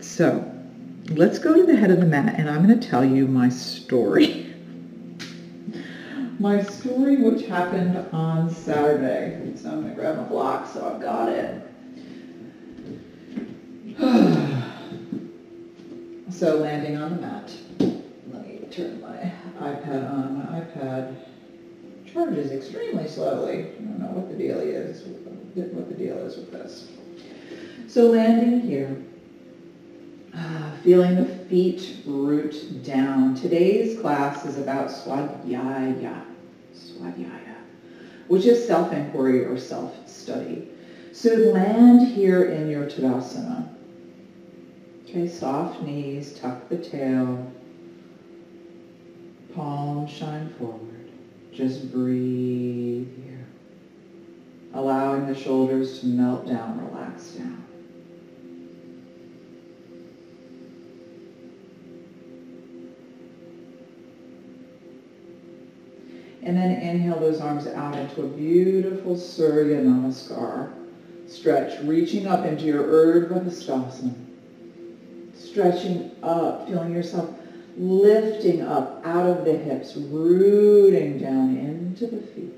So let's go to the head of the mat, and I'm going to tell you my story. My story, which happened on Saturday. So I'm going to grab my block so I've got it. So landing on the mat. Let me turn my iPad on. My iPad charges extremely slowly. I don't know what the deal is. What the deal is with this. So landing here. Feeling the feet root down. Today's class is about svadyaya, which is self-inquiry or self-study. So land here in your Tadasana. Okay, soft knees, tuck the tail, palms shine forward. Just breathe here. Allowing the shoulders to melt down, relax down. And then inhale those arms out into a beautiful Surya Namaskar. Stretch, reaching up into your Urdhva Hastasana. Stretching up, feeling yourself lifting up out of the hips, rooting down into the feet.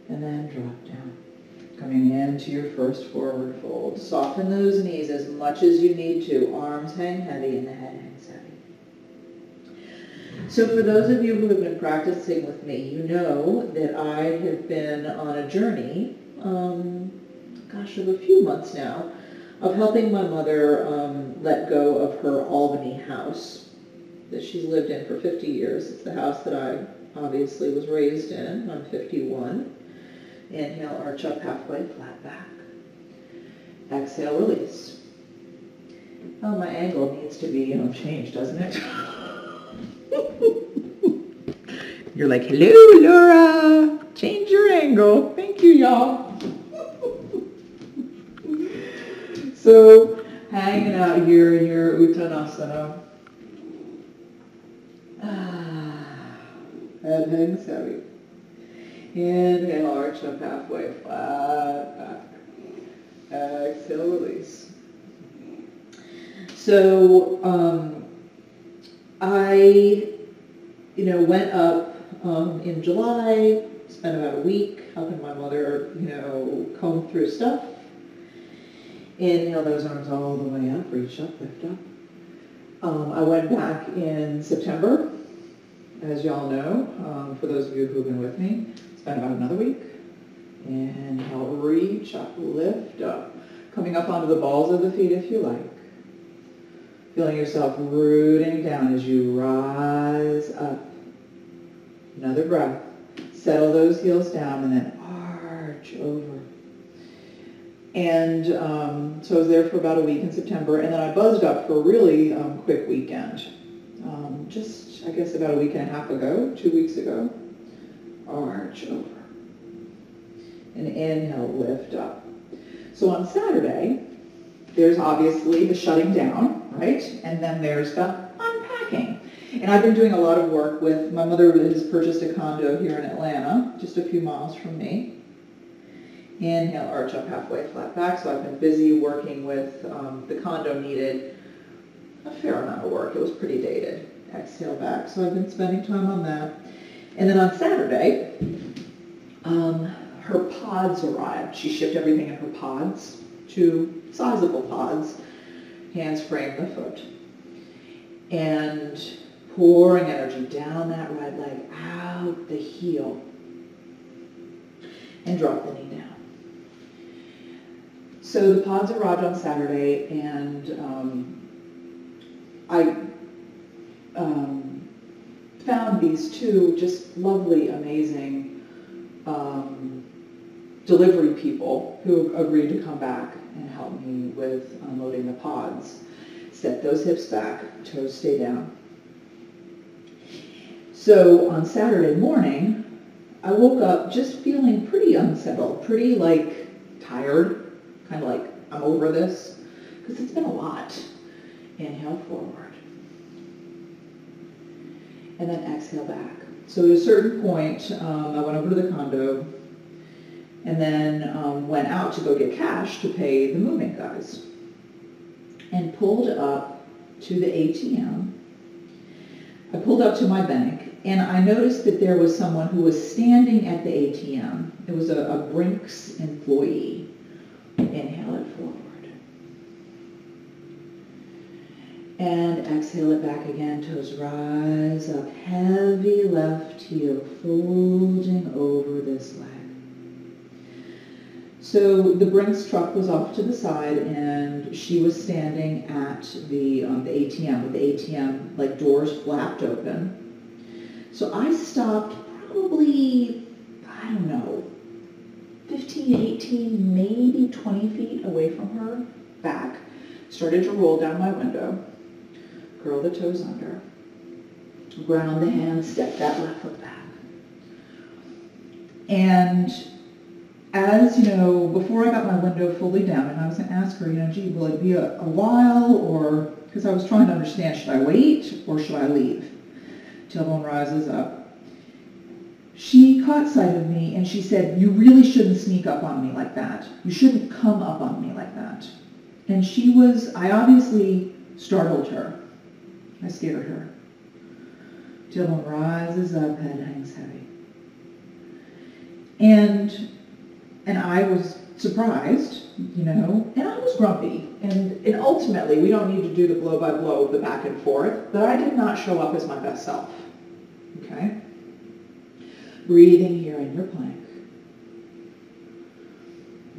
And then drop down. Coming into your first forward fold. Soften those knees as much as you need to. Arms hang heavy and the head hangs heavy. So for those of you who have been practicing with me, you know that I have been on a journey, of a few months now, of helping my mother let go of her Albany house that she's lived in for 50 years. It's the house that I obviously was raised in. I'm 51. Inhale, arch up halfway, flat back. Exhale, release. Oh, my angle needs to be changed, doesn't it? You're like, hello, Laura. Change your angle. Thank you, y'all. So, hanging out here in your Uttanasana. Head hangs heavy. Inhale, arch up halfway, flat back. Exhale, release. So, I went up in July, spent about a week helping my mother, comb through stuff. Inhale those arms all the way up, reach up, lift up. I went back in September, as y'all know, for those of you who've been with me. Spent about another week. Inhale, reach up, lift up. Coming up onto the balls of the feet if you like. Feeling yourself rooting down as you rise up. Another breath. Settle those heels down and then arch over. And so I was there for about a week in September, and then I buzzed up for a really quick weekend. Just, I guess, about a week and a half ago, 2 weeks ago. Arch over. And inhale, lift up. So on Saturday, there's obviously the shutting down, right? And then there's the unpacking. And I've been doing a lot of work with, my mother has purchased a condo here in Atlanta, just a few miles from me. Inhale, arch up halfway, flat back. So I've been busy working with, the condo needed a fair amount of work. It was pretty dated. Exhale back. So I've been spending time on that. And then on Saturday, her pods arrived. She shipped everything in her pods, 2 sizable pods. Hands frame the foot. And pouring energy down that right leg, out the heel. And drop the knee down. So the pods arrived on Saturday, and I found these 2 just lovely, amazing delivery people who agreed to come back and help me with unloading the pods. Step those hips back, toes stay down. So on Saturday morning, I woke up just feeling pretty unsettled, pretty tired, kind of like I'm over this, because it's been a lot. Inhale forward. And then exhale back. So at a certain point, I went over to the condo and then went out to go get cash to pay the moving guys. and pulled up to the ATM. I pulled up to my bank, and I noticed that there was someone who was standing at the ATM. It was a Brinks employee. Inhale it forward. And exhale it back again. Toes rise up. Heavy left heel folding over this leg. So the Brinks truck was off to the side, and she was standing at the ATM with the ATM like doors flapped open. So I stopped probably, I don't know, 15, 18, maybe 20 feet away from her back. Started to roll down my window. Curl the toes under. Ground the hands, step that left foot back. And as, before I got my window fully down, and I was going to ask her, gee, will it be a while, or, because I was trying to understand, should I wait or should I leave? Tailbone rises up. She caught sight of me and she said, you really shouldn't sneak up on me like that. You shouldn't come up on me like that. And I obviously startled her. I scared her. Tailbone rises up, head hangs heavy. And I was surprised, and I was grumpy. And ultimately, we don't need to do the blow by blow of the back and forth, but I did not show up as my best self. Okay? Breathing here in your plank.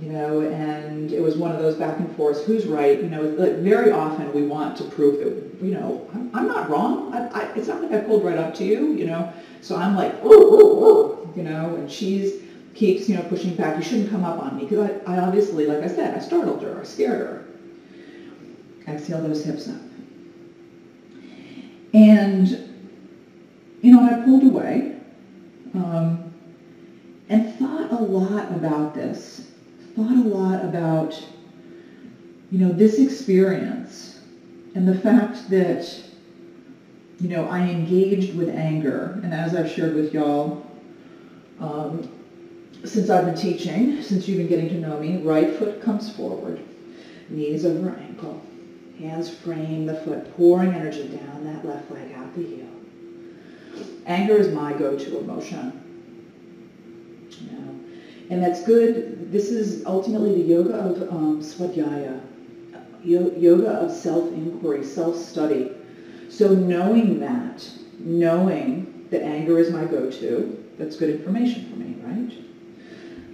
And it was one of those back and forths, who's right? Very often we want to prove that, I'm not wrong. It's not like I pulled right up to you, So I'm like, and she's keeps, pushing back. You shouldn't come up on me. Because I obviously, like I said, I startled her. I scared her. Exhale those hips up. And, I pulled away and thought a lot about this. Thought a lot about, this experience and the fact that, I engaged with anger. And as I've shared with y'all, since I've been teaching, since you've been getting to know me, right foot comes forward, knees over ankle, hands frame the foot, pouring energy down that left leg out the heel. Anger is my go-to emotion. And that's good. This is ultimately the yoga of svadyaya, yoga of self-inquiry, self-study. So knowing that anger is my go-to, that's good information for me, right?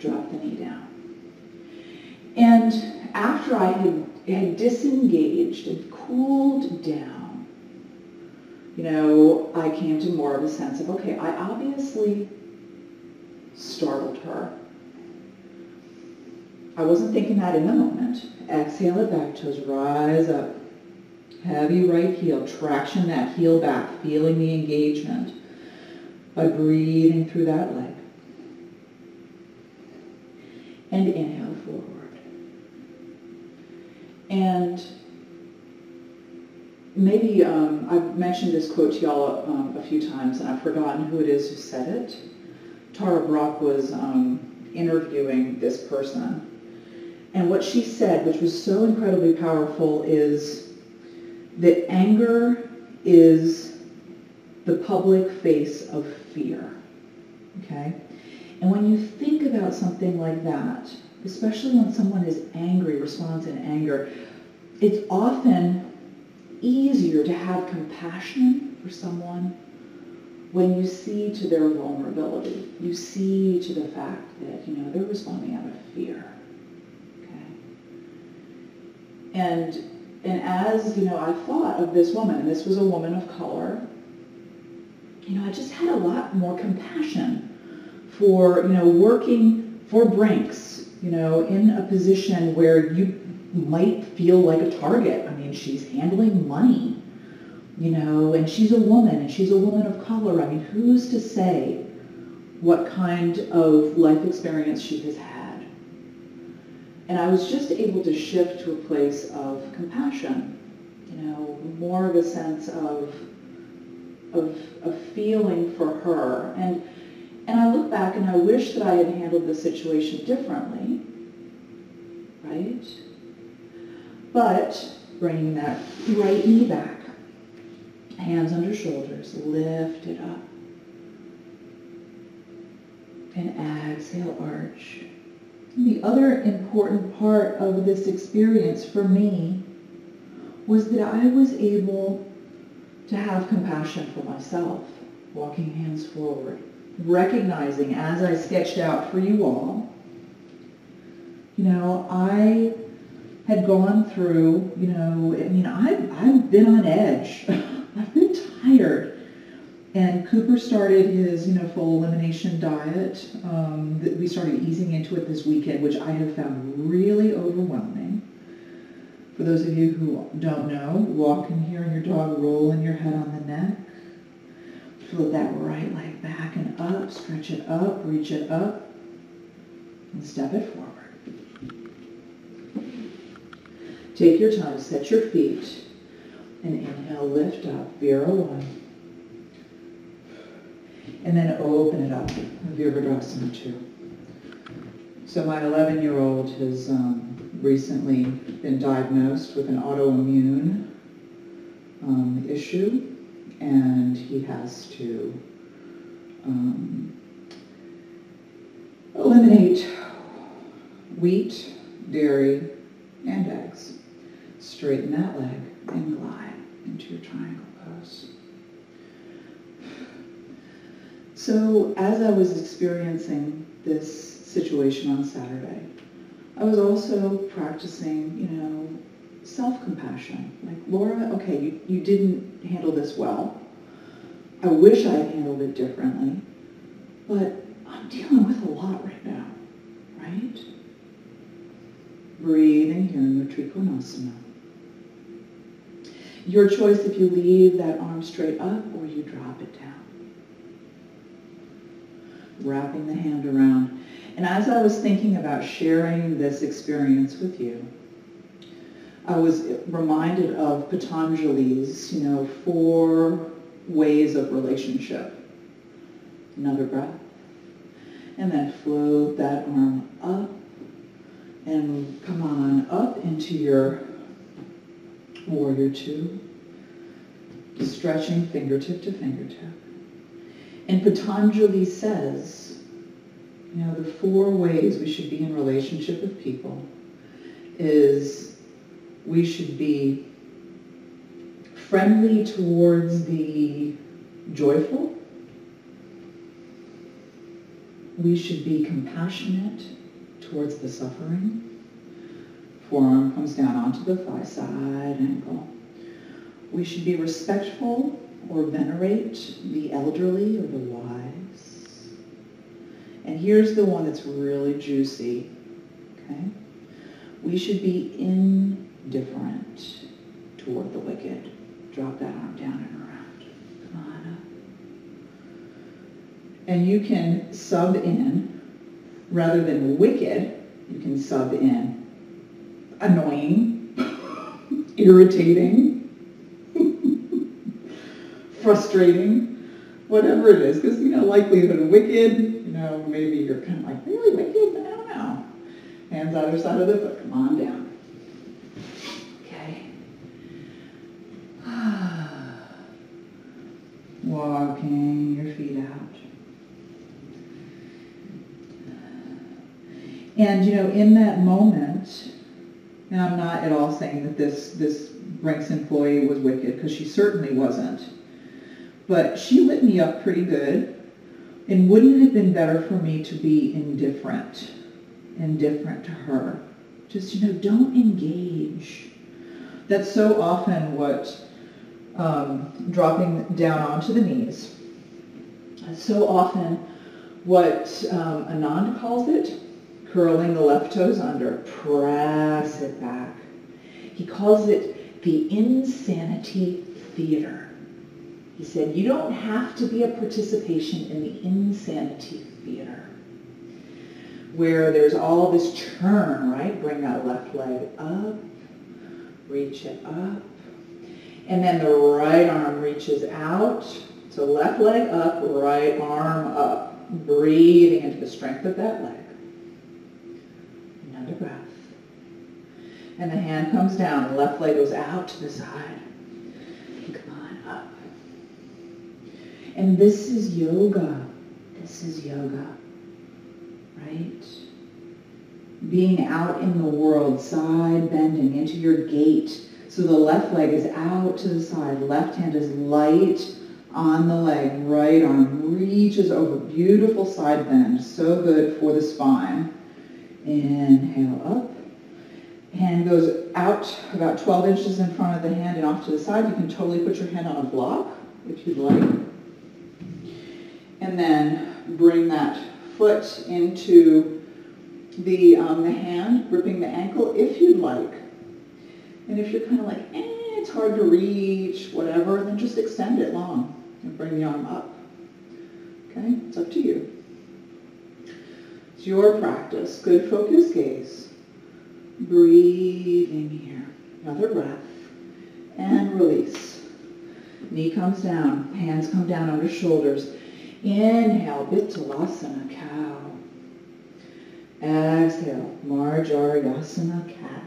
Drop the knee down. And after I had disengaged and cooled down, I came to more of a sense of, okay, I obviously startled her. I wasn't thinking that in the moment. Exhale it back, toes rise up. Heavy right heel, traction that heel back, feeling the engagement by breathing through that leg. And inhale forward. And maybe I've mentioned this quote to y'all a few times, and I've forgotten who it is who said it. Tara Brach was interviewing this person. And what she said, which was so incredibly powerful, is that anger is the public face of fear. Okay? And when you think about something like that, especially when someone is angry, responds in anger, it's often easier to have compassion for someone when you see to their vulnerability. You see to the fact that, they're responding out of fear. Okay? And as, I thought of this woman, and this was a woman of color, I just had a lot more compassion for, working for Brinks, in a position where you might feel like a target. I mean, she's handling money, and she's a woman, and she's a woman of color. I mean, who's to say what kind of life experience she has had? And I was just able to shift to a place of compassion, more of a sense of feeling for her. And I look back and I wish that I had handled the situation differently, right? But Bringing that right knee back. Hands under shoulders. Lift it up. And exhale, arch. The other important part of this experience for me was that I was able to have compassion for myself, walking hands forward, recognizing as I sketched out for you all, I had gone through, I've been on edge. I've been tired. And Cooper started his, full elimination diet that we started easing into it this weekend, which I have found really overwhelming. For those of you who don't know, walk in here and your dog rolling your head on the neck. Float that right leg back and up, stretch it up, reach it up, and step it forward. Take your time, set your feet, and inhale, lift up, Vira 1. And then open it up, Garadasana 2. So my 11-year-old has recently been diagnosed with an autoimmune issue, and he has to eliminate wheat, dairy, and eggs. Straighten that leg and glide into your triangle pose. So as I was experiencing this situation on Saturday, I was also practicing, self-compassion. Like, Laura, okay, you didn't handle this well. I wish I had handled it differently, but I'm dealing with a lot right now, right? Breathing here in your Trikonasana. Your choice if you leave that arm straight up or you drop it down. Wrapping the hand around. And as I was thinking about sharing this experience with you, I was reminded of Patanjali's, 4 ways of relationship. Another breath. And then float that arm up and come on up into your Warrior 2. Stretching fingertip to fingertip. And Patanjali says, the 4 ways we should be in relationship with people is we should be friendly towards the joyful. We should be compassionate towards the suffering. Forearm comes down onto the thigh side ankle. We should be respectful or venerate the elderly or the wise. And here's the one that's really juicy, okay? We should be indifferent toward the wicked. Drop that arm down and around. Come on up. And you can sub in, rather than wicked, you can sub in annoying, irritating, frustrating, whatever it is. Because, likelihood of wicked, maybe you're kind of like, really wicked? I don't know. Hands either side of the foot. Come on down. Okay. Walking your feet out. And, in that moment, and I'm not at all saying that this Brinks employee was wicked, because she certainly wasn't. But she lit me up pretty good. And wouldn't it have been better for me to be indifferent to her? Just, don't engage. That's so often what dropping down onto the knees. That's so often what Anand calls it, curling the left toes under, press it back. He calls it the insanity theater. He said, you don't have to be a participation in the insanity theater, where there's all this churn, right? Bring that left leg up, reach it up, and then the right arm reaches out. So left leg up, right arm up, breathing into the strength of that leg. Another breath. And the hand comes down. The left leg goes out to the side. And come on up. And this is yoga. This is yoga. Right? Being out in the world, side bending into your gait. So the left leg is out to the side. Left hand is light on the leg. Right arm reaches over. Beautiful side bend. So good for the spine. Inhale up. Hand goes out about 12 inches in front of the hand and off to the side. You can totally put your hand on a block if you'd like. And then bring that foot into the hand, gripping the ankle if you'd like. And if you're kind of like, it's hard to reach, whatever, then just extend it long and bring the arm up. Okay, it's up to you. It's your practice. Good focused gaze. Breathing here. Another breath. And release. Knee comes down. Hands come down under shoulders. Inhale, Vithalasana, cow. Exhale, Marjarasana, cat.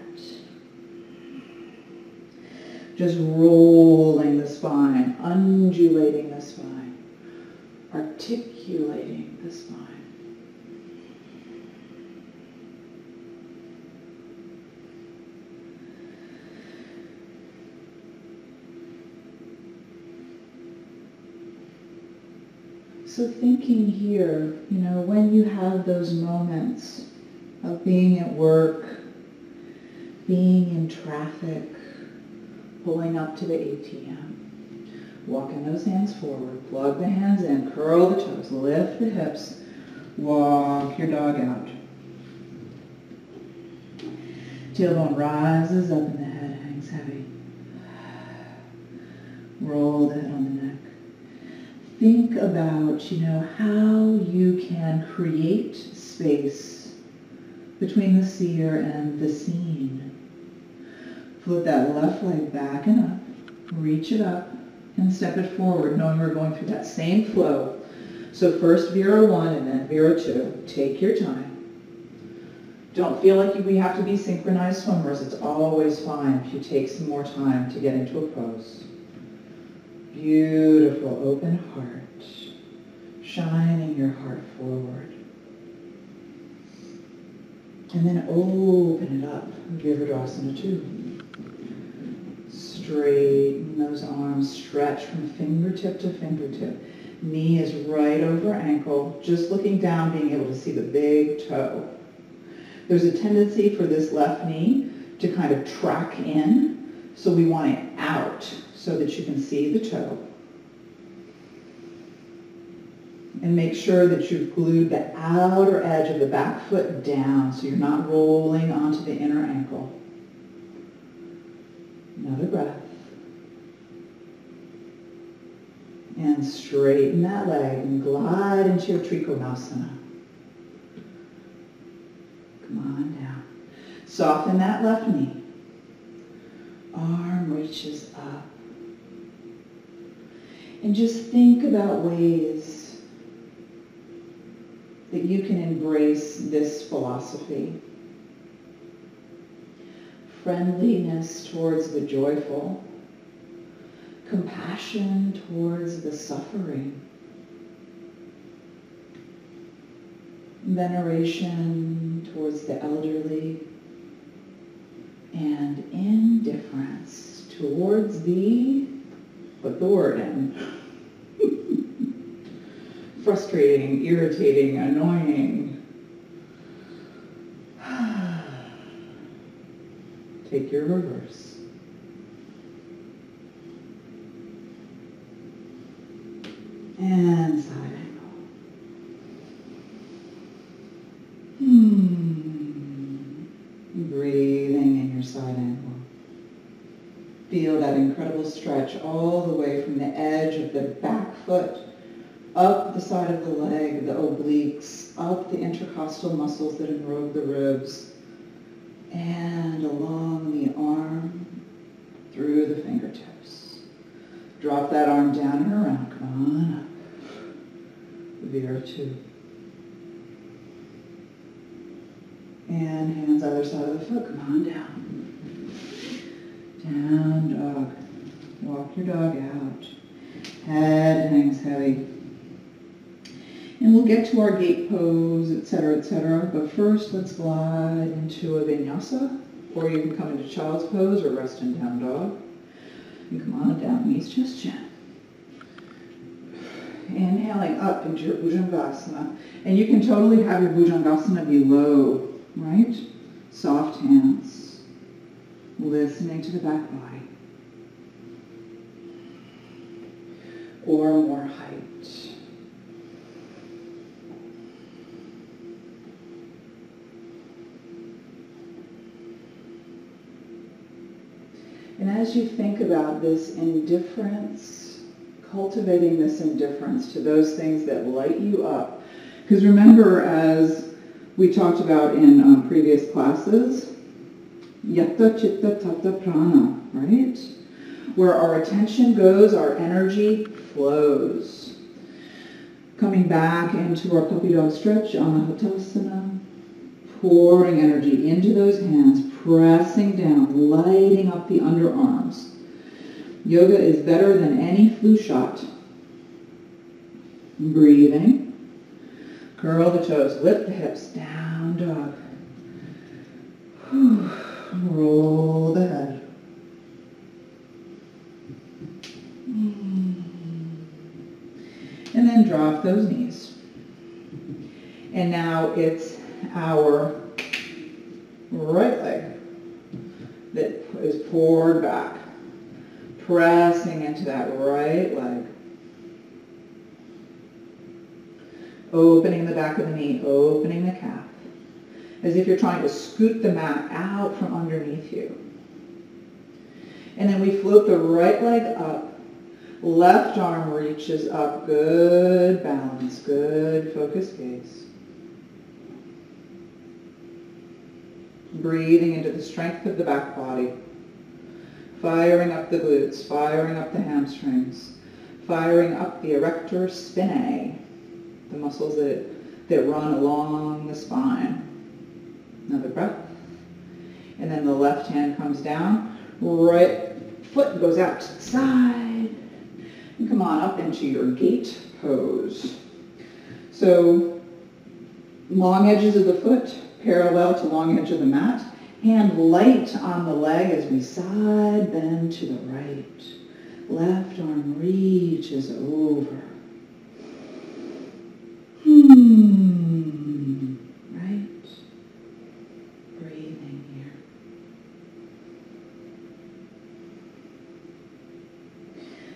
Just rolling the spine, undulating the spine, articulating the spine. So thinking here, when you have those moments of being at work, being in traffic, pulling up to the ATM, walking those hands forward, plug the hands in, curl the toes, lift the hips, walk your dog out. Tailbone rises up and the head hangs heavy. Roll the head on the neck. Think about, how you can create space between the seer and the seen. Flip that left leg back and up, reach it up, and step it forward, knowing we're going through that same flow. So first Vira 1 and then Vira 2. Take your time. Don't feel like we have to be synchronized swimmers. It's always fine if you take some more time to get into a pose. Beautiful open heart, shining your heart forward. And then open it up, Garadasana 2. Straighten those arms, stretch from fingertip to fingertip. Knee is right over ankle, just looking down, being able to see the big toe. There's a tendency for this left knee to kind of track in, so we want it out so that you can see the toe. And make sure that you've glued the outer edge of the back foot down so you're not rolling onto the inner ankle. Another breath. And straighten that leg and glide into your Trikonasana. Come on down. Soften that left knee. Arm reaches up. And just think about ways that you can embrace this philosophy. Friendliness towards the joyful. Compassion towards the suffering. Veneration towards the elderly. And indifference towards the, put the word in, frustrating, irritating, annoying. Take your reverse. And side angle. Breathing in your side angle. Feel that incredible stretch all the way from the edge of the back foot, up the side of the leg, the obliques, up the intercostal muscles that enrobe the ribs, and along the arm, through the fingertips. Drop that arm down and around. Come on up. Vira 2. And hands either side of the foot. Come on down. Down dog. Walk your dog out. Head hangs heavy. And we'll get to our gate pose, etc., etc. But first, let's glide into a vinyasa. Or you can come into child's pose or rest in down dog. And come on down, knees just chin. Inhaling up into your Bhujangasana. And you can totally have your Bhujangasana be low, right? Soft hands. Listening to the back body. Or more height. And as you think about this indifference, cultivating this indifference to those things that light you up, because remember, as we talked about in previous classes, yatta chitta tata prana, right? Where our attention goes, our energy flows. Coming back into our puppy dog stretch, Anahatasana, pouring energy into those hands, pressing down, lighting up the underarms. Yoga is better than any flu shot. Breathing. Curl the toes, lift the hips, down dog. Roll the head. And then drop those knees. And now it's our right leg that is poured back, pressing into that right leg. Opening the back of the knee, opening the calf, as if you're trying to scoot the mat out from underneath you. And then we float the right leg up. Left arm reaches up. Good balance, good focused gaze. Breathing into the strength of the back body. Firing up the glutes, firing up the hamstrings, firing up the erector spinae, the muscles that run along the spine. Another breath. And then the left hand comes down, right foot goes out to the side. And come on up into your gate pose. So long edges of the foot parallel to long edge of the mat. Hand light on the leg as we side bend to the right. Left arm reaches over. Right. Breathing here.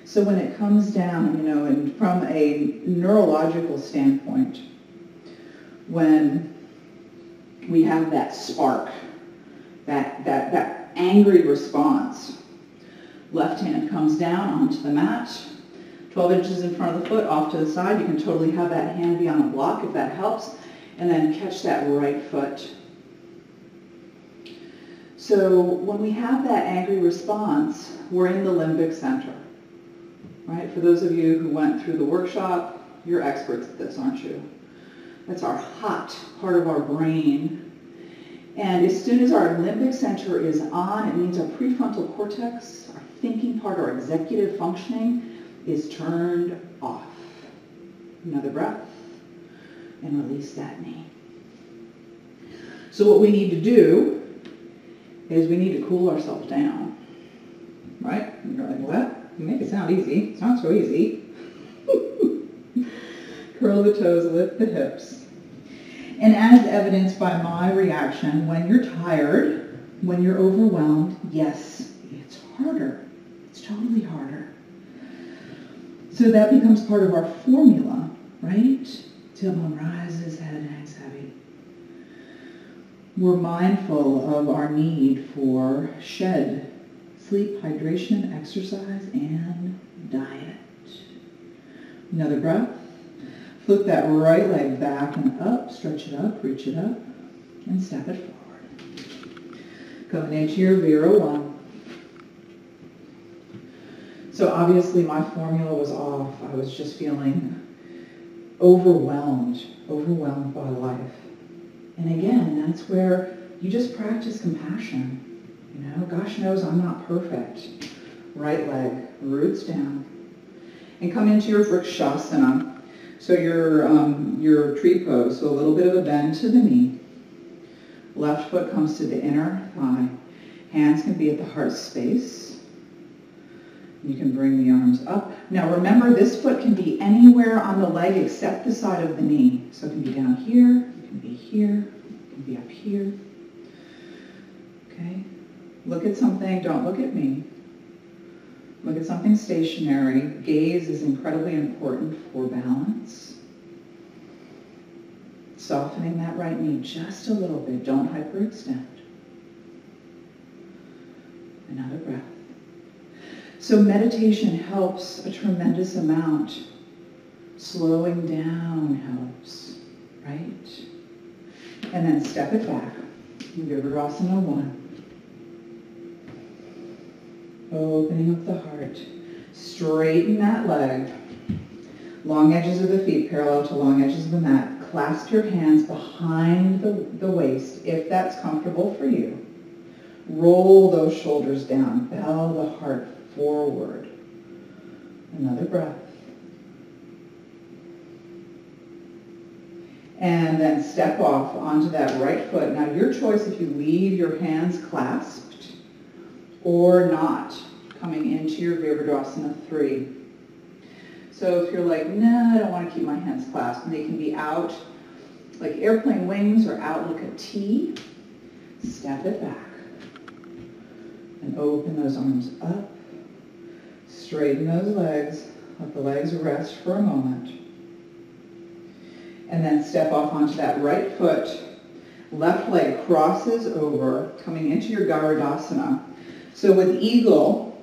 So when it comes down, and from a neurological standpoint, when we have that spark, that angry response, left hand comes down onto the mat, 12 inches in front of the foot, off to the side. You can totally have that hand be on a block if that helps, and then catch that right foot. So when we have that angry response, we're in the limbic center, right? For those of you who went through the workshop, you're experts at this, aren't you? That's our hot part of our brain. And as soon as our limbic center is on, it means our prefrontal cortex, our thinking part, our executive functioning, is turned off. Another breath, and release that knee. So what we need to do is we need to cool ourselves down, right? And you're like, what? You make it sound easy. It's not so easy. Curl the toes, lift the hips. And as evidenced by my reaction, when you're tired, when you're overwhelmed, yes, it's harder. It's totally harder. So that becomes part of our formula, right? Tailbone rises, head hangs heavy. We're mindful of our need for shed, sleep, hydration, exercise, and diet. Another breath. Flip that right leg back and up, stretch it up, reach it up, and step it forward. Coming into your Vira 1. So obviously my formula was off. I was just feeling overwhelmed by life. And again, that's where you just practice compassion, You know, gosh knows I'm not perfect. Right leg, roots down. And come into your Vrikshasana. So your tree pose, so a little bit of a bend to the knee. Left foot comes to the inner thigh. Hands can be at the heart space. You can bring the arms up. Now remember, this foot can be anywhere on the leg except the side of the knee. So it can be down here, it can be here, it can be up here. Okay? Look at something, don't look at me. Look at something stationary. Gaze is incredibly important for balance. Softening that right knee just a little bit. Don't hyperextend. Another breath. So meditation helps a tremendous amount. Slowing down helps, right? And then step it back. Garasana 1. Opening up the heart. Straighten that leg. Long edges of the feet parallel to long edges of the mat. Clasp your hands behind the waist if that's comfortable for you. Roll those shoulders down. Bow the heart forward. Another breath. And then step off onto that right foot. Now your choice if you leave your hands clasped or not, coming into your Virabhadrasana 3. So if you're like, nah, I don't want to keep my hands clasped, and they can be out like airplane wings or out like a T, step it back. And open those arms up. Straighten those legs. Let the legs rest for a moment. And then step off onto that right foot. Left leg crosses over, coming into your Garadasana. So with eagle,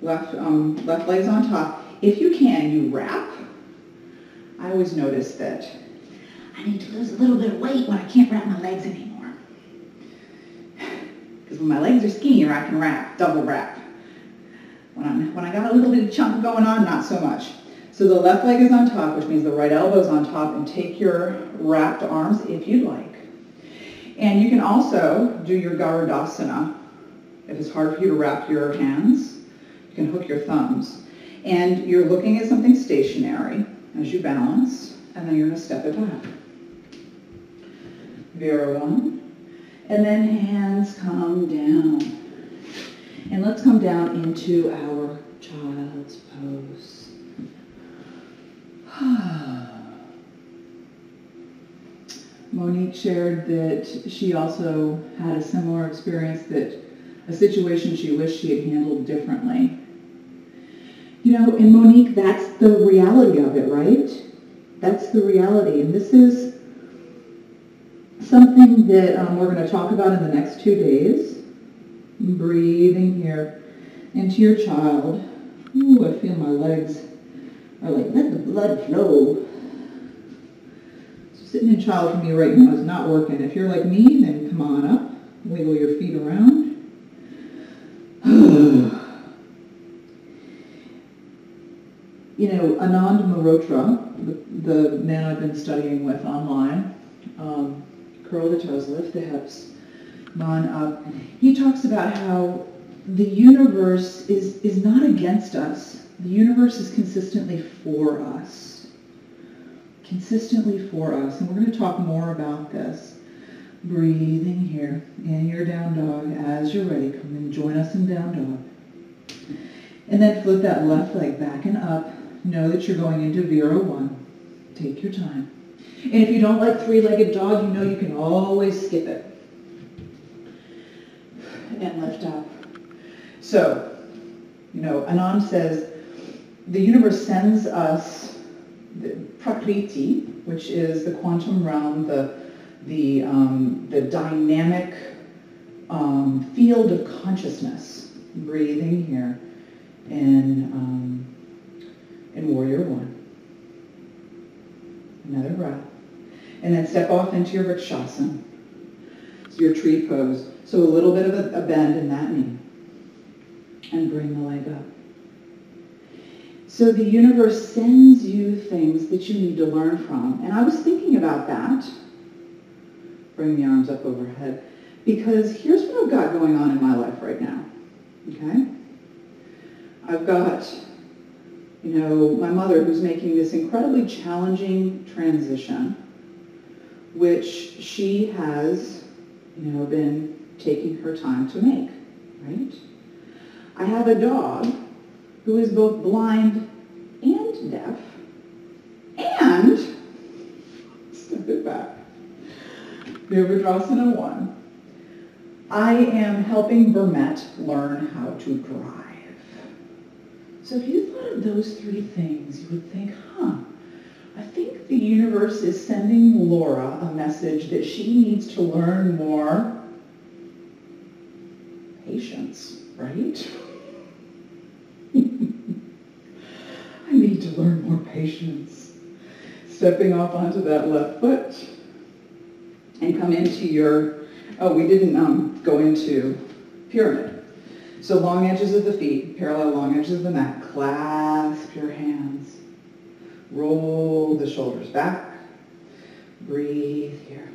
left leg's on top. If you can, you wrap. I always notice that I need to lose a little bit of weight when I can't wrap my legs anymore. Because when my legs are skinnier, I can wrap, double wrap. When I got a little bit of chunk going on, not so much. So the left leg is on top, which means the right elbow is on top, and take your wrapped arms if you'd like. And you can also do your Garadasana. If it's hard for you to wrap your hands, you can hook your thumbs. And you're looking at something stationary as you balance, and then you're going to step it back. Vira 1. And then hands come down. And let's come down into our child's pose. Monique shared that she also had a similar experience, that a situation she wished she had handled differently. You know, and Monique, that's the reality of it, right? That's the reality. And this is something that we're going to talk about in the next 2 days. Breathing here into your child. Ooh, I feel my legs are like, let the blood flow. So sitting in child for me right now is not working. If you're like me, then come on up. Wiggle your feet around. You know, Anand Mehrotra, the man I've been studying with online, curl the toes, lift the hips, on up. He talks about how the universe is not against us. The universe is consistently for us. Consistently for us. And we're going to talk more about this. Breathing here in your down dog as you're ready. Come and join us in down dog. And then flip that left leg back and up. Know that you're going into Vira 1. Take your time. And if you don't like three-legged dog, you know you can always skip it. And lift up. So, you know, Anand says the universe sends us the prakriti, which is the quantum realm, the dynamic field of consciousness. Breathing here in Warrior 1. Another breath. And then step off into your Vrikshasana. So your tree pose. So a little bit of a bend in that knee. And bring the leg up. So the universe sends you things that you need to learn from. And I was thinking about that. Bring the arms up overhead. Because here's what I I've got going on in my life right now, okay? I've got, my mother who's making this incredibly challenging transition, which she has, been taking her time to make, right? I have a dog who is both blind and deaf, and, step it back, Garadasana 1. I am helping Burmette learn how to drive. So if you thought of those three things, you would think, I think the universe is sending Laura a message that she needs to learn more patience, right? I need to learn more patience. Stepping off onto that left foot and come into your, we didn't go into pyramid. So long edges of the feet, parallel long edges of the mat, clasp your hands. Roll the shoulders back. Breathe here.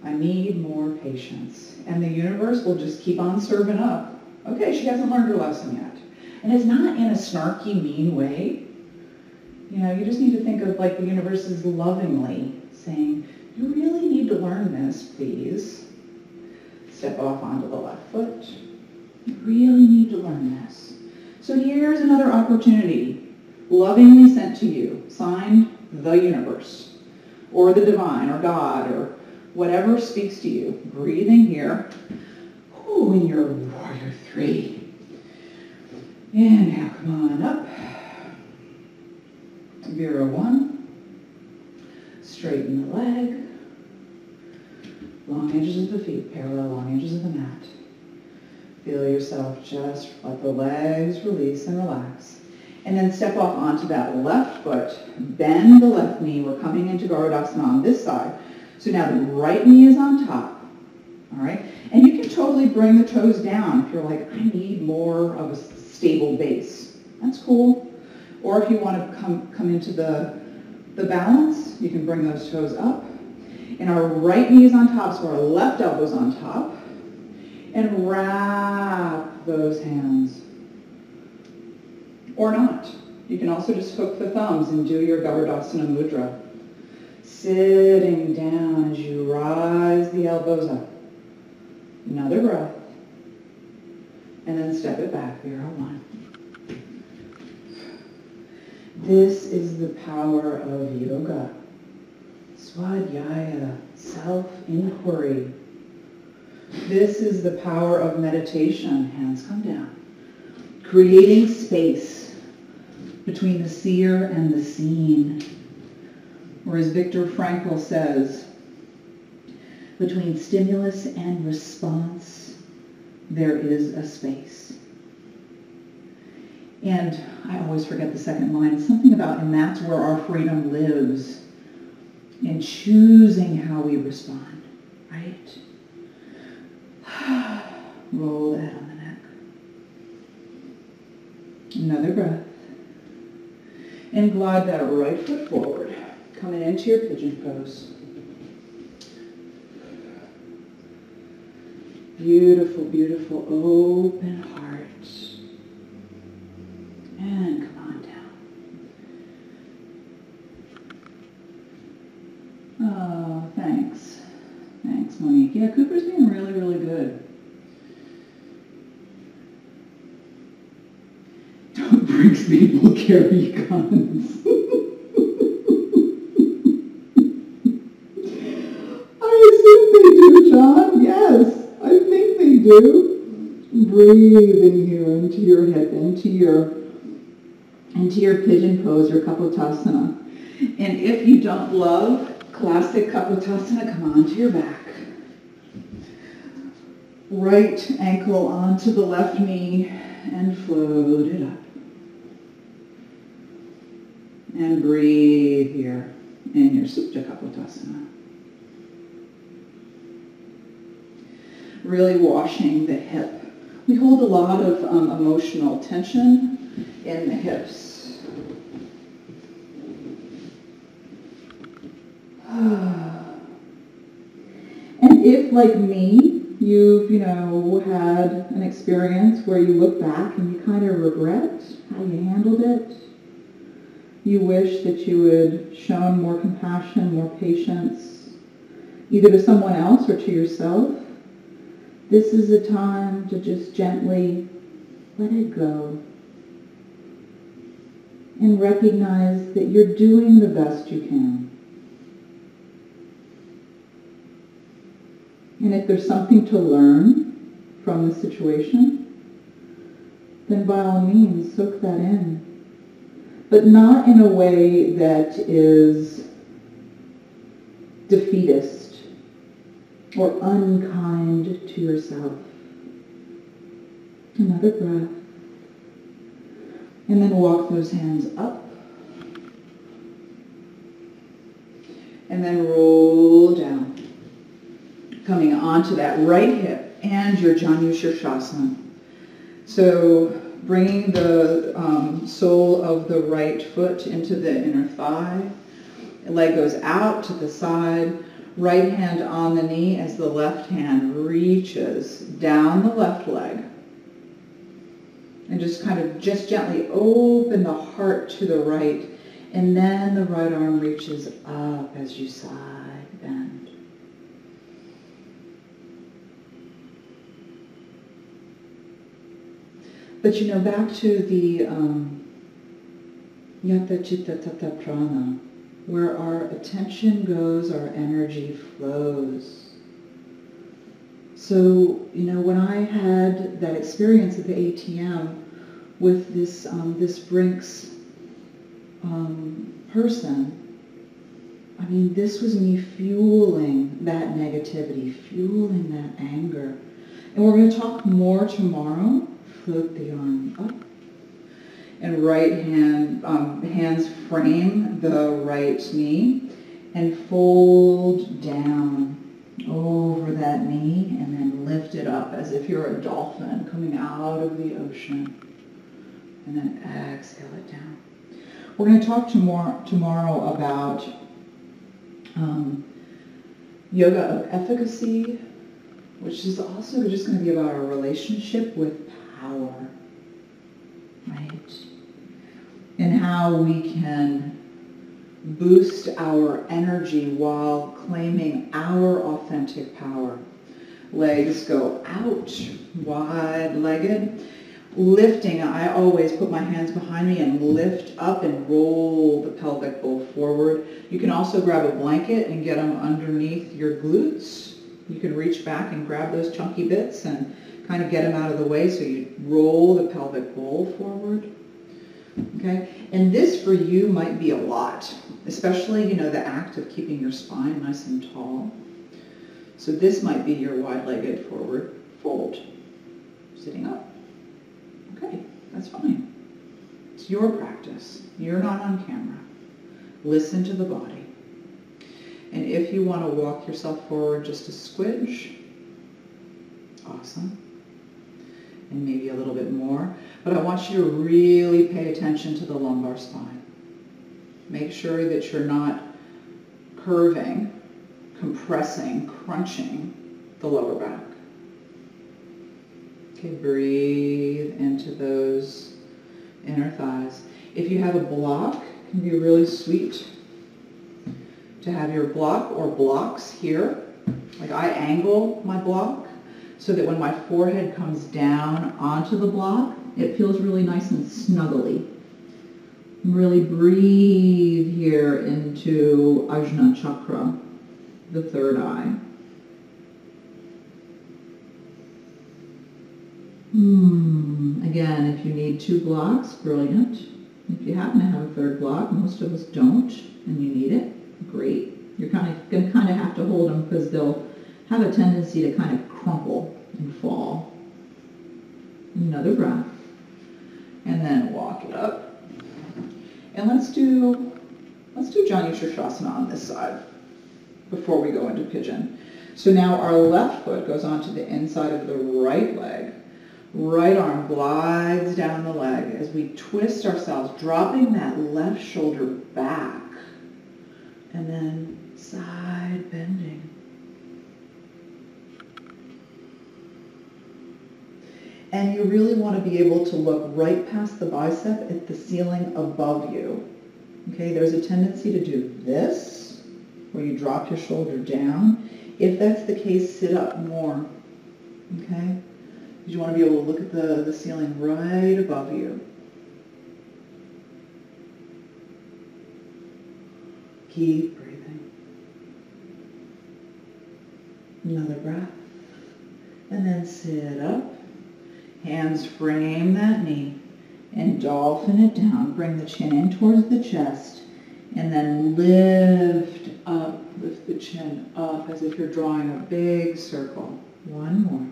I need more patience. And the universe will just keep on serving up. Okay, she hasn't learned her lesson yet. And it's not in a snarky, mean way. You just need to think of like the universe is lovingly saying, you really need to learn this, please. Step off onto the left foot. You really need to learn this. So here's another opportunity, lovingly sent to you, signed the universe, or the divine, or God, or whatever speaks to you. Breathing here. In your warrior 3. Inhale, come on up. Vira 1. Straighten the leg. Long edges of the feet, parallel long edges of the mat. Feel yourself just let the legs release and relax. And then step off onto that left foot. Bend the left knee. We're coming into Garadasana on this side. So now the right knee is on top. All right? And you can totally bring the toes down if you're like, I need more of a stable base. That's cool. Or if you want to come into the balance, you can bring those toes up. And our right knee is on top, so our left elbow's on top. And wrap those hands. Or not. You can also just hook the thumbs and do your Garadasana mudra. Sitting down as you rise the elbows up. Another breath. And then step it back, Vira 1. This is the power of yoga. Svadyaya, self-inquiry. This is the power of meditation. Hands come down. Creating space between the seer and the seen. Or as Viktor Frankl says, between stimulus and response, there is a space. And I always forget the second line. It's something about, and that's where our freedom lives, in choosing how we respond, right? Roll the head on the neck. Another breath. And glide that right foot forward. Coming into your pigeon pose. Beautiful, beautiful, open heart. And come on down. Oh, thanks. Thanks, Monique. Yeah, Cooper's being really, really good. Don't Briggs people carry guns. I assume they do, John. Yes, I think they do. Breathe in here into your hip, into your pigeon pose or Kapotasana. And if you don't love classic Kapotasana, come on to your back. Right ankle onto the left knee and float it up. And breathe here in your Supta Kapotasana. Really washing the hip. We hold a lot of emotional tension in the hips. And if, like me, you've, had an experience where you look back and you kind of regret how you handled it. You wish that you had shown more compassion, more patience, either to someone else or to yourself. This is a time to just gently let it go and recognize that you're doing the best you can. And if there's something to learn from the situation, then by all means, soak that in. But not in a way that is defeatist or unkind to yourself. Another breath. And then walk those hands up. And then roll down. Coming onto that right hip and your Janu Shirshasana. So bringing the sole of the right foot into the inner thigh. The leg goes out to the side. Right hand on the knee as the left hand reaches down the left leg. And just gently open the heart to the right. And then the right arm reaches up as you side bend. But back to the Yata Chitta Tata Prana, where our attention goes, our energy flows. So, when I had that experience at the ATM with this Brinks person, this was me fueling that negativity, fueling that anger. And we're going to talk more tomorrow. Float the arm up. And right hands frame the right knee and fold down over that knee and then lift it up as if you're a dolphin coming out of the ocean. And then exhale it down. We're going to talk tomorrow about yoga of efficacy, which is also just going to be about our relationship with power, right? And how we can boost our energy while claiming our authentic power. Legs go out, wide-legged. Lifting, I always put my hands behind me and lift up and roll the pelvic bowl forward. You can also grab a blanket and get them underneath your glutes. You can reach back and grab those chunky bits and kind of get them out of the way so you roll the pelvic bowl forward. Okay, and this for you might be a lot, especially, the act of keeping your spine nice and tall. So this might be your wide-legged forward fold, sitting up. Okay, that's fine. It's your practice. You're not on camera. Listen to the body. And if you want to walk yourself forward just a squidge, awesome. And maybe a little bit more. But I want you to really pay attention to the lumbar spine. Make sure that you're not curving, compressing, crunching the lower back. Okay, breathe into those inner thighs. If you have a block, it can be really sweet to have your block or blocks here. Like I angle my block so that when my forehead comes down onto the block, it feels really nice and snuggly. Really breathe here into Ajna Chakra, the third eye. Again, if you need 2 blocks, brilliant. If you happen to have a third block, most of us don't, and you need it, great. You're going to have to hold them because they'll have a tendency to kind of crumple and fall. Another breath. And then walk it up. And let's do Janu Shirshasana on this side before we go into pigeon. So now our left foot goes onto the inside of the right leg. Right arm glides down the leg as we twist ourselves, dropping that left shoulder back. And then side bending. And you really want to be able to look right past the bicep at the ceiling above you. Okay, there's a tendency to do this, where you drop your shoulder down. If that's the case, sit up more. Okay? You want to be able to look at the ceiling right above you. Keep breathing. Another breath. And then sit up. Hands frame that knee. And dolphin it down. Bring the chin in towards the chest. And then lift up. Lift the chin up as if you're drawing a big circle. One more.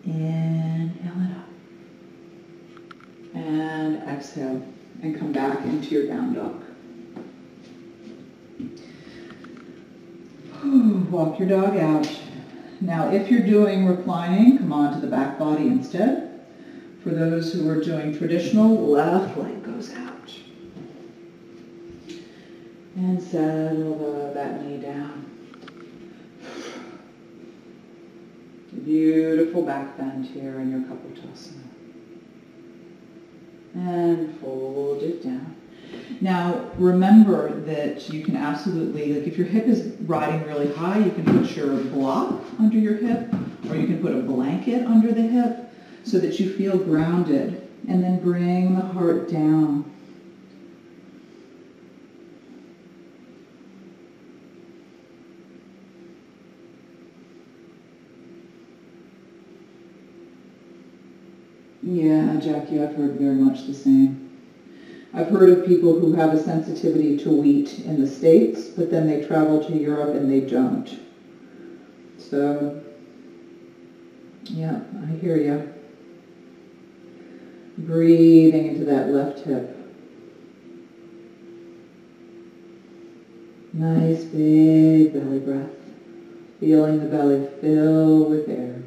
Inhale it up. And exhale. And come back into your down dog. Walk your dog out. Now, if you're doing reclining, come on to the back body instead. For those who are doing traditional, left leg goes out. And settle that knee down. Beautiful back bend here in your Kapotasana. And fold it down. Now, remember that you can absolutely, like if your hip is riding really high, you can put your block under your hip, or you can put a blanket under the hip so that you feel grounded. And then bring the heart down. Yeah, Jackie, I've heard very much the same. I've heard of people who have a sensitivity to wheat in the States, but then they travel to Europe and they don't. So, yeah, I hear you. Breathing into that left hip. Nice big belly breath. Feeling the belly fill with air.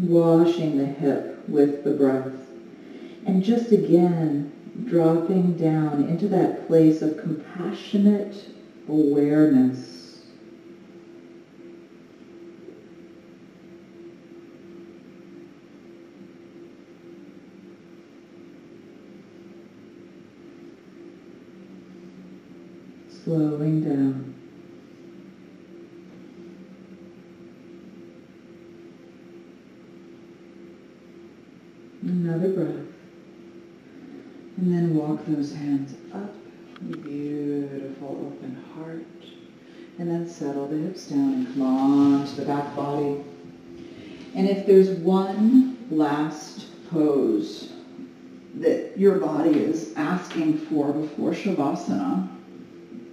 Washing the hip with the breath. And just again, dropping down into that place of compassionate awareness. Slowing down. Another breath. And then walk those hands up. Beautiful open heart. And then settle the hips down and come on to the back body. And if there's one last pose that your body is asking for before Shavasana,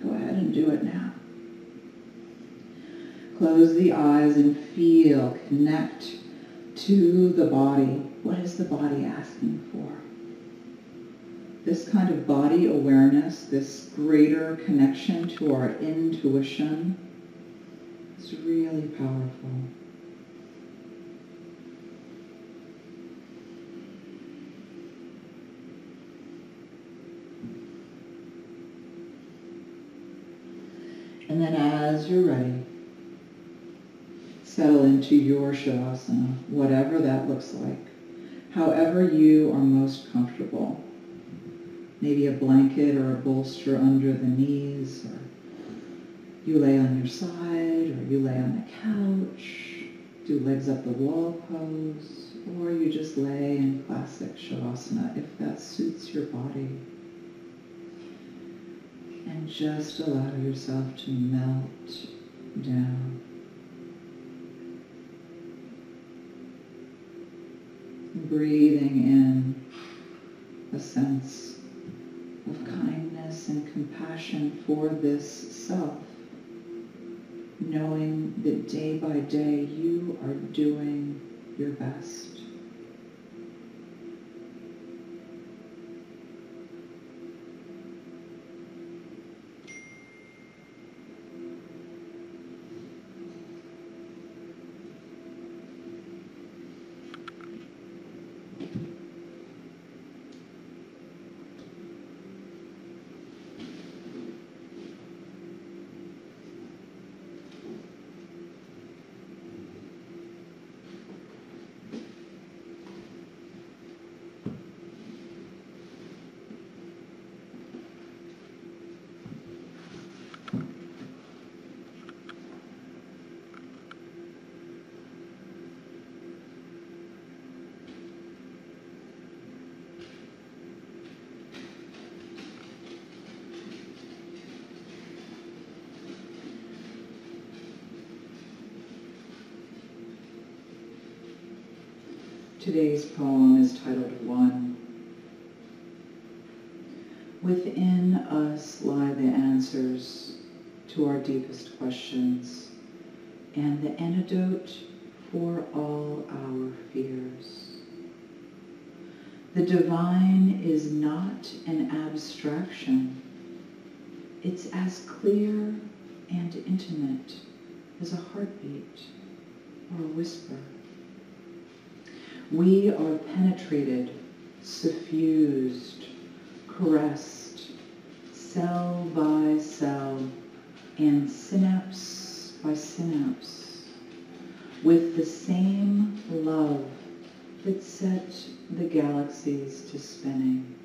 go ahead and do it now. Close the eyes and feel, connect to the body. What is the body asking for? This kind of body awareness, this greater connection to our intuition is really powerful. And then as you're ready, settle into your Shavasana, whatever that looks like, however you are most comfortable. Maybe a blanket or a bolster under the knees, or you lay on your side, or you lay on the couch, do legs up the wall pose, or you just lay in classic Shavasana if that suits your body. And just allow yourself to melt down. Breathing in a sense of kindness and compassion for this self, knowing that day by day you are doing your best. Today's poem is titled One. Within us lie the answers to our deepest questions and the antidote for all our fears. The divine is not an abstraction. It's as clear and intimate as a heartbeat or a whisper. We are penetrated, suffused, caressed, cell by cell, and synapse by synapse, with the same love that set the galaxies to spinning.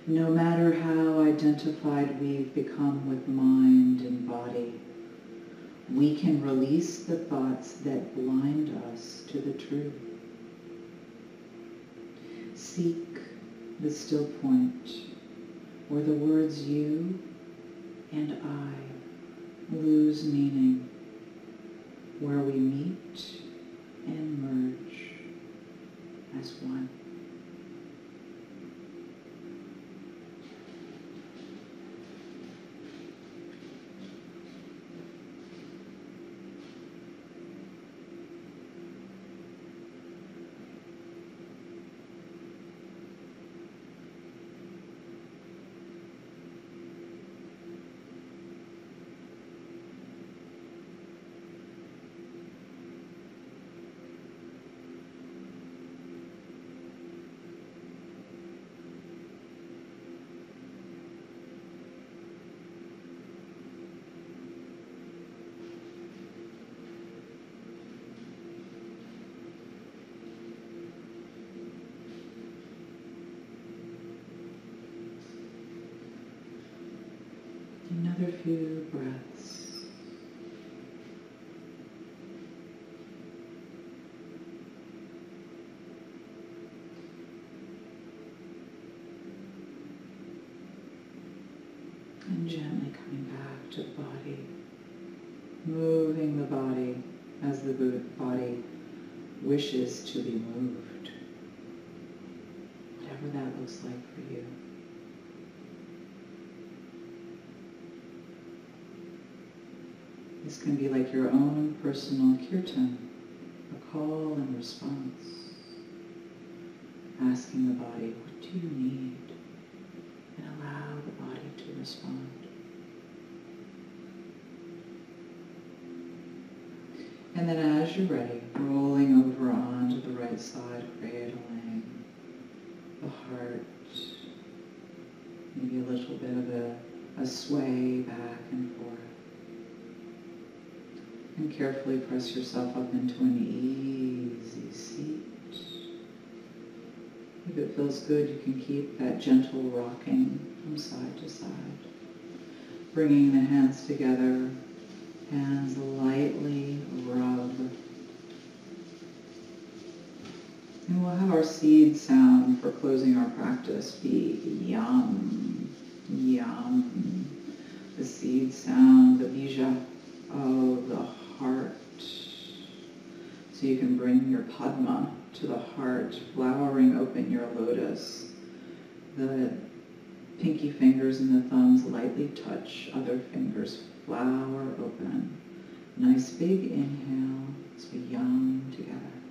No matter how identified we've become with mind and body, we can release the thoughts that blind us to the truth. Seek the still point where the words you and I lose meaning, where we meet and merge as one. Another few breaths. And gently coming back to the body, moving the body as the body wishes to be moved, whatever that looks like for you. This can be like your own personal kirtan, a call and response, asking the body, what do you need? And allow the body to respond. And then as you're ready, rolling over onto the right side, cradling the heart, maybe a little bit of a sway back and forth. And carefully press yourself up into an easy seat. If it feels good, you can keep that gentle rocking from side to side. Bringing the hands together, hands lightly rub. And we'll have our seed sound for closing our practice be yum, yum. The seed sound, the bija of the heart. So you can bring your Padma to the heart, flowering open your lotus. The pinky fingers and the thumbs lightly touch other fingers, flower open. Nice big inhale as we yum together.